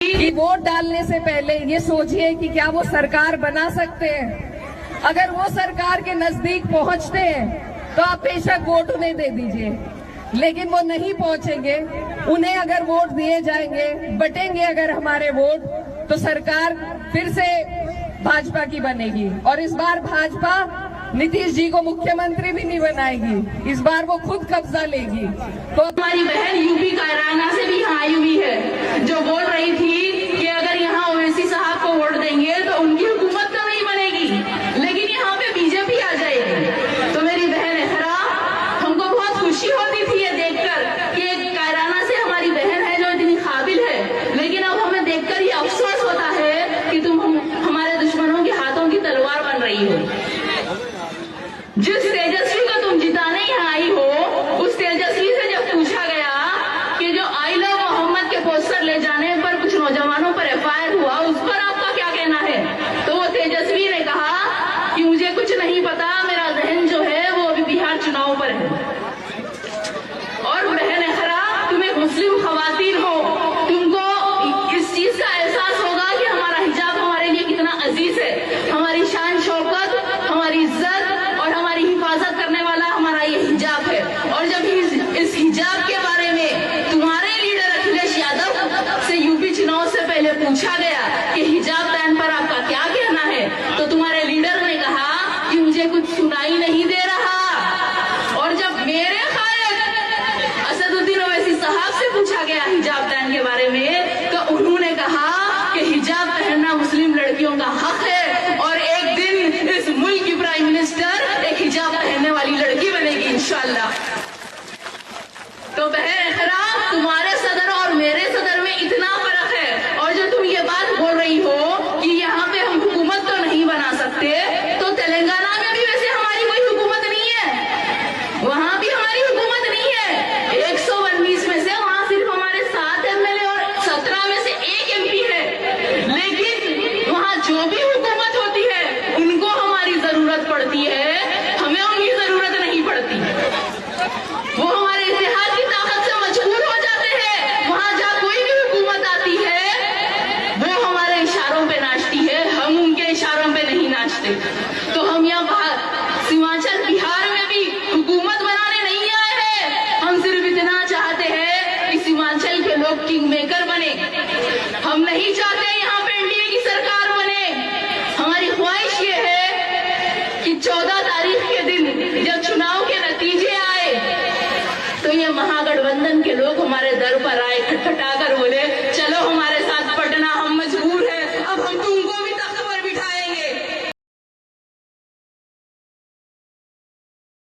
कि वोट डालने से पहले ये सोचिए कि क्या वो सरकार बना सकते हैं। अगर वो सरकार के नजदीक पहुंचते हैं तो आप बेशक वोट उन्हें दे दीजिए, लेकिन वो नहीं पहुंचेंगे। उन्हें अगर वोट दिए जाएंगे, बटेंगे अगर हमारे वोट, तो सरकार फिर से भाजपा की बनेगी। और इस बार भाजपा नीतीश जी को मुख्यमंत्री भी नहीं बनाएगी, इस बार वो खुद कब्जा लेगी। तो हमारी बहन यूपी कैराना से भी यहाँ आई हुई है, जो बोल रही थी कि अगर यहाँ ओवैसी साहब को वोट देंगे तो उनकी हुकूमत तो नहीं बनेगी, लेकिन यहाँ पे बीजेपी आ जाएगी। तो मेरी बहन एहरा, हमको बहुत खुशी होती थी ये देखकर कि एक कैराना से हमारी बहन है जो इतनी काबिल है, लेकिन अब हमें देखकर ये अफसोस होता है कि तुम हमारे दुश्मनों के हाथों की तलवार बन रही हो। जिस तेजस्वी को तुम जिताने यहाँ आई हो, उस तेजस्वी से जब पूछा गया कि जो आई लव मोहम्मद के पोस्टर ले जाने पर कुछ नौजवानों पर एफआईआर हुआ, उस पर आपका क्या कहना है? तो वो तेजस्वी ने कहा कि मुझे कुछ नहीं पता, मेरा जहन जो है वो अभी बिहार चुनाव पर है। और बहन एहरा, तुम एक मुस्लिम खवातीन हो, तुमको इस चीज का एहसास होगा कि हमारा हिजाब हमारे लिए कितना अजीज है। हमारी शान शौकत, हमारी इज्जत और हमारी हिफाजत करने वाला हमारा ये हिजाब है। और जब इस हिजाब के बारे में तुम्हारे लीडर अखिलेश यादव से यूपी चुनाव से पहले पूछा गया कि हिजाब बैन पर आपका क्या कहना है, तो तुम्हारे लीडर ने कहा कि मुझे कुछ सुनाई नहीं दे रहा। और जब मेरे कायद असदुद्दीन ओवैसी साहब से पूछा गया हिजाब बैन के बारे में, तो उन्होंने कहा कि हिजाब पहनना मुस्लिम लड़कियों का हक है और एक दिन इस मुल्क की प्राइम मिनिस्टर एक हिजाब पहनने वाली लड़की बनेगी इंशाअल्लाह। तो बहन एहरा, तुम्हारे सदर और मेरे सदर में इतना फर्क है। और जो तुम ये बात बोल रही हो कि यहाँ पे हम हुकूमत तो नहीं बना सकते, तो तेलंगाना में भी वैसे हमारी कोई हुकूमत नहीं है, वहां भी हमारी हुकूमत नहीं है। 119 में से वहां सिर्फ हमारे 7 एमएलए और 17 में से 1 एमपी है, लेकिन वहां जो भी हुकूमत होती है उनको हमारी जरूरत पड़ती है, हमें उनकी जरूरत नहीं पड़ती। वो हमारे इतिहास की ताकत से मजबूर हो जाते हैं। वहां जहाँ कोई भी हुकूमत आती है वो हमारे इशारों पे नाचती है, हम उनके इशारों पे नहीं नाचते। तो हम यहाँ सीमांचल बिहार में भी हुकूमत बनाने नहीं आए हैं, हम सिर्फ इतना चाहते हैं कि सीमांचल के लोग किंग मेकर बने। हम नहीं चाहते यहाँ पे एनडीए की सरकार बने। हमारी ख्वाहिश ये है कि 14 तारीख के दिन जब चुनाव के नतीजे आए तो ये महागठबंधन के लोग हमारे दर पर आए, खटखटा कर बोले